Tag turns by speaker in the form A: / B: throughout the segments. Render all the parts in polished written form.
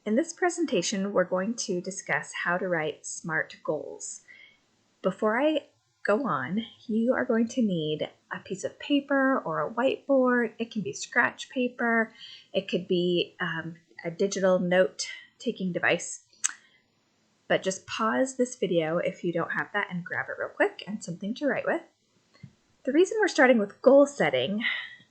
A: In this presentation, we're going to discuss how to write SMART goals. Before I go on, you are going to need a piece of paper or a whiteboard. It can be scratch paper. It could be a digital note-taking device. But just pause this video if you don't have that and grab it real quick and something to write with. The reason we're starting with goal setting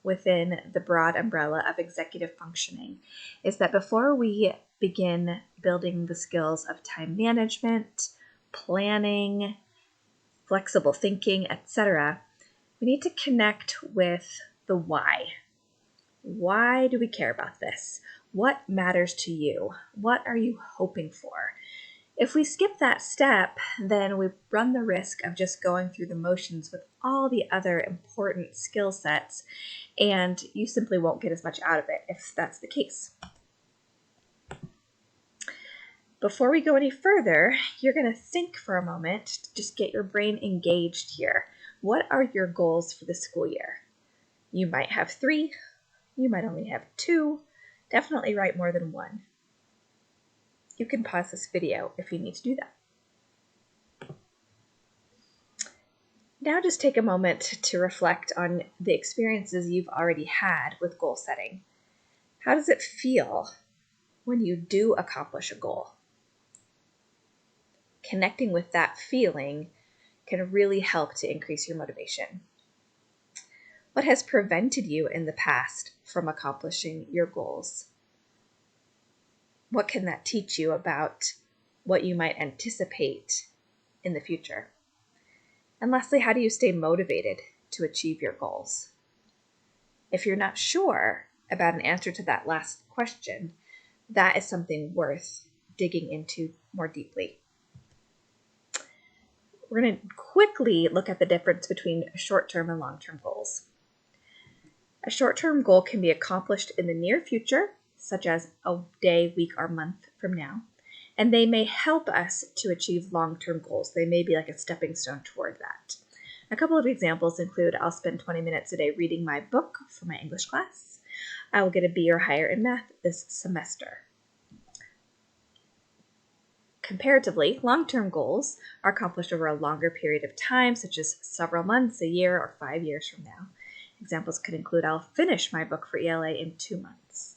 A: within the broad umbrella of executive functioning is that before we begin building the skills of time management, planning, flexible thinking, etc., we need to connect with the why. Why do we care about this? What matters to you? What are you hoping for? If we skip that step, then we run the risk of just going through the motions with all the other important skill sets, and you simply won't get as much out of it if that's the case. Before we go any further, you're going to think for a moment to just get your brain engaged here. What are your goals for the school year? You might have 3, you might only have 2, definitely write more than 1. You can pause this video if you need to do that. Now just take a moment to reflect on the experiences you've already had with goal setting. How does it feel when you do accomplish a goal? Connecting with that feeling can really help to increase your motivation. What has prevented you in the past from accomplishing your goals? What can that teach you about what you might anticipate in the future? And lastly, how do you stay motivated to achieve your goals? If you're not sure about an answer to that last question, that is something worth digging into more deeply. We're going to quickly look at the difference between short-term and long-term goals. A short-term goal can be accomplished in the near future, such as a day, week, or month from now, and they may help us to achieve long-term goals. They may be like a stepping stone toward that. A couple of examples include I'll spend 20 minutes a day reading my book for my English class. I will get a B or higher in math this semester. Comparatively, long-term goals are accomplished over a longer period of time, such as several months, a year, or 5 years from now. Examples could include I'll finish my book for ELA in 2 months.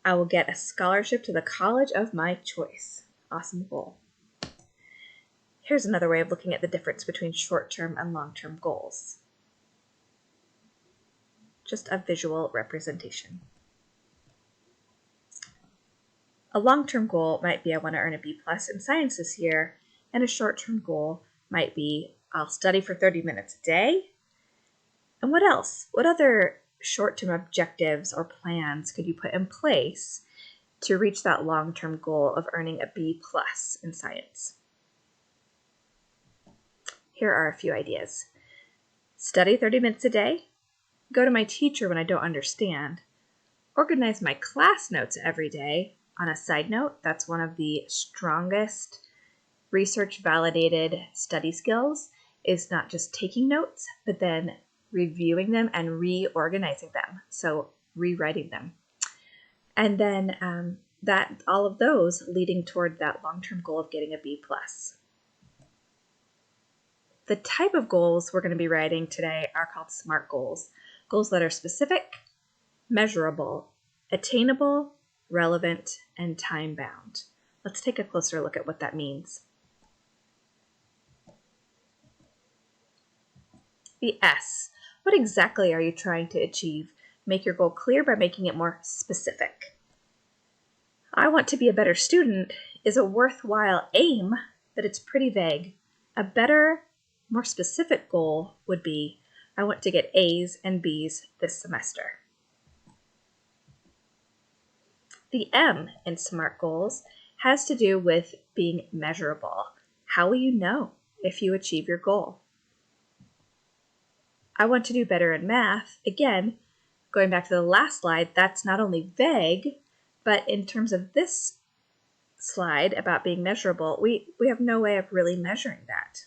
A: I will get a scholarship to the college of my choice. Awesome goal. Here's another way of looking at the difference between short-term and long-term goals. Just a visual representation. A long-term goal might be I want to earn a B+ in science this year, and a short-term goal might be I'll study for 30 minutes a day. And what else? What other short-term objectives or plans could you put in place to reach that long-term goal of earning a B+ in science? Here are a few ideas. Study 30 minutes a day, go to my teacher when I don't understand, organize my class notes every day. On a side note, that's one of the strongest research-validated study skills, is not just taking notes, but then reviewing them and reorganizing them, so rewriting them. And then all of those leading toward that long-term goal of getting a B+. The type of goals we're going to be writing today are called SMART goals. Goals that are specific, measurable, attainable, relevant, and time-bound. Let's take a closer look at what that means. The S. What exactly are you trying to achieve? Make your goal clear by making it more specific. I want to be a better student is a worthwhile aim, but it's pretty vague. A better, more specific goal would be, I want to get A's and B's this semester. The M in SMART goals has to do with being measurable. How will you know if you achieve your goal? I want to do better in math. Again, going back to the last slide, that's not only vague, but in terms of this slide about being measurable, we have no way of really measuring that.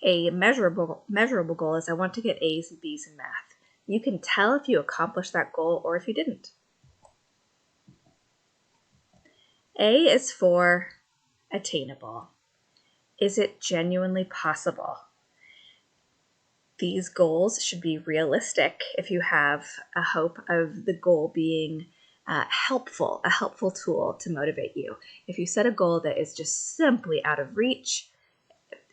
A: A measurable goal is I want to get A's and B's in math. You can tell if you accomplished that goal or if you didn't. A is for attainable. Is it genuinely possible? These goals should be realistic if you have a hope of the goal being a helpful tool to motivate you. If you set a goal that is just simply out of reach,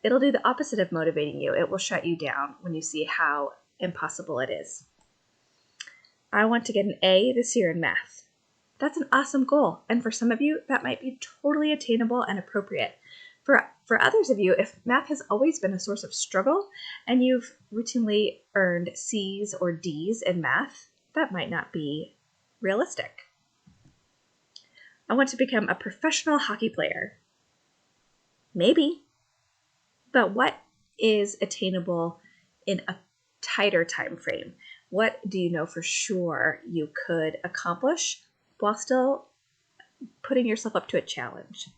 A: it'll do the opposite of motivating you. It will shut you down when you see how impossible it is. I want to get an A this year in math. That's an awesome goal. And for some of you, that might be totally attainable and appropriate. For others of you, if math has always been a source of struggle and you've routinely earned C's or D's in math, that might not be realistic. I want to become a professional hockey player. Maybe. But what is attainable in a tighter time frame? What do you know for sure you could accomplish while still putting yourself up to a challenge?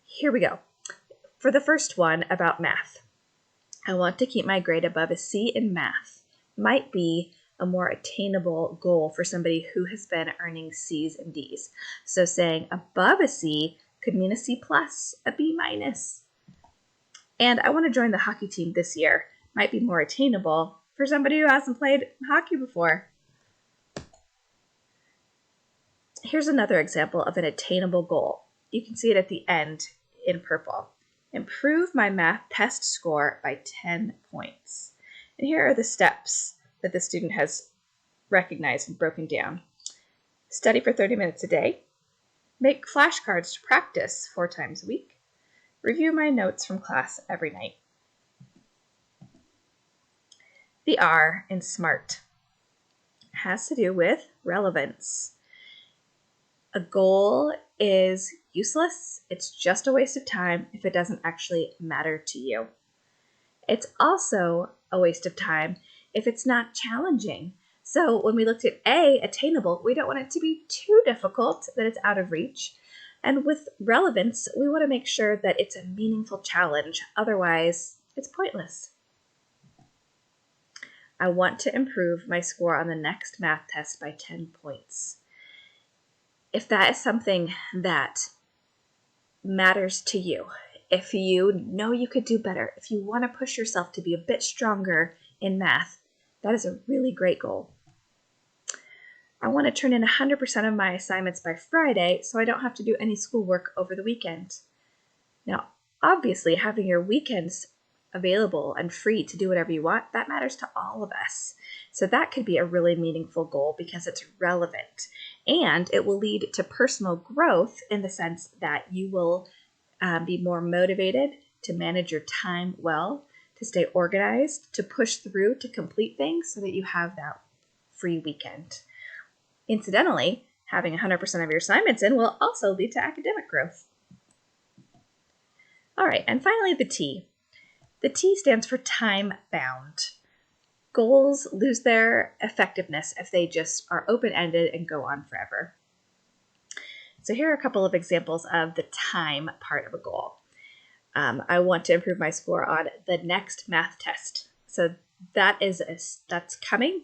A: Here we go. For the first one about math, I want to keep my grade above a C in math. Might be a more attainable goal for somebody who has been earning C's and D's. So saying above a C could mean a C plus, a B minus. And I want to join the hockey team this year. Might be more attainable for somebody who hasn't played hockey before. Here's another example of an attainable goal. You can see it at the end in purple. Improve my math test score by 10 points. And here are the steps that the student has recognized and broken down. Study for 30 minutes a day. Make flashcards to practice 4 times a week. Review my notes from class every night. The R in SMART has to do with relevance. A goal is useless. It's just a waste of time if it doesn't actually matter to you. It's also a waste of time if it's not challenging. So when we looked at A, attainable, we don't want it to be too difficult that it's out of reach. And with relevance, we want to make sure that it's a meaningful challenge. Otherwise, it's pointless. I want to improve my score on the next math test by 10 points. If that is something that matters to you, if you know you could do better, if you want to push yourself to be a bit stronger in math, that is a really great goal. I want to turn in 100% of my assignments by Friday so I don't have to do any schoolwork over the weekend. Now, obviously, having your weekends available and free to do whatever you want, that matters to all of us. So that could be a really meaningful goal because it's relevant. And it will lead to personal growth in the sense that you will be more motivated to manage your time well, to stay organized, to push through, to complete things so that you have that free weekend. Incidentally, having 100% of your assignments in will also lead to academic growth. All right, and finally the T. The T stands for time bound. Goals lose their effectiveness if they just are open-ended and go on forever. So here are a couple of examples of the time part of a goal. I want to improve my score on the next math test. So that's coming.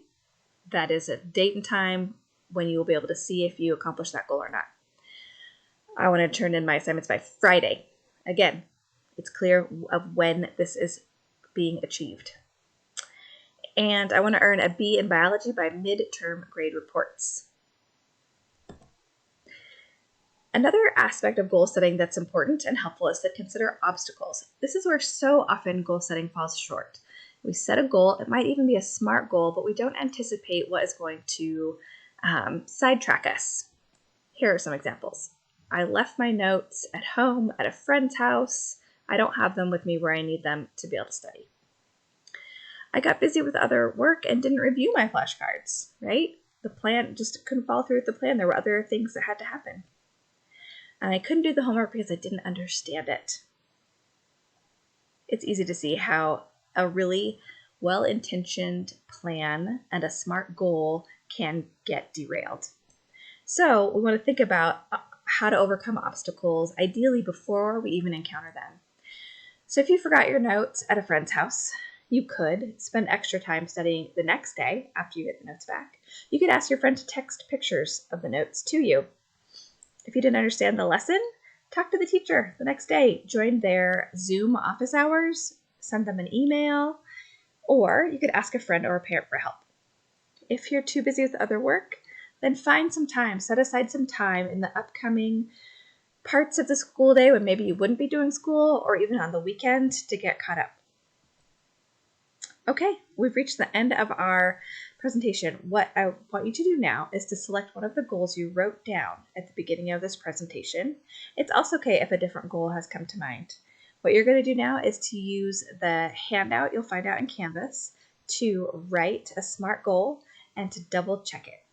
A: That is a date and time when you will be able to see if you accomplish that goal or not. I want to turn in my assignments by Friday. Again, it's clear of when this is being achieved. And I want to earn a B in biology by midterm grade reports. Another aspect of goal setting that's important and helpful is to consider obstacles. This is where so often goal setting falls short. We set a goal, it might even be a SMART goal, but we don't anticipate what is going to sidetrack us. Here are some examples. I left my notes at home at a friend's house. I don't have them with me where I need them to be able to study. I got busy with other work and didn't review my flashcards, right? The plan just couldn't follow through with the plan. There were other things that had to happen. And I couldn't do the homework because I didn't understand it. It's easy to see how a really well-intentioned plan and a SMART goal can get derailed. So we want to think about how to overcome obstacles, ideally before we even encounter them. So if you forgot your notes at a friend's house, you could spend extra time studying the next day after you get the notes back. You could ask your friend to text pictures of the notes to you. If you didn't understand the lesson, talk to the teacher the next day, join their Zoom office hours, send them an email, or you could ask a friend or a parent for help. If you're too busy with other work, then find some time, set aside some time in the upcoming parts of the school day when maybe you wouldn't be doing school, or even on the weekend, to get caught up. Okay, we've reached the end of our presentation. What I want you to do now is to select one of the goals you wrote down at the beginning of this presentation. It's also okay if a different goal has come to mind. What you're going to do now is to use the handout you'll find out in Canvas to write a SMART goal and to double check it.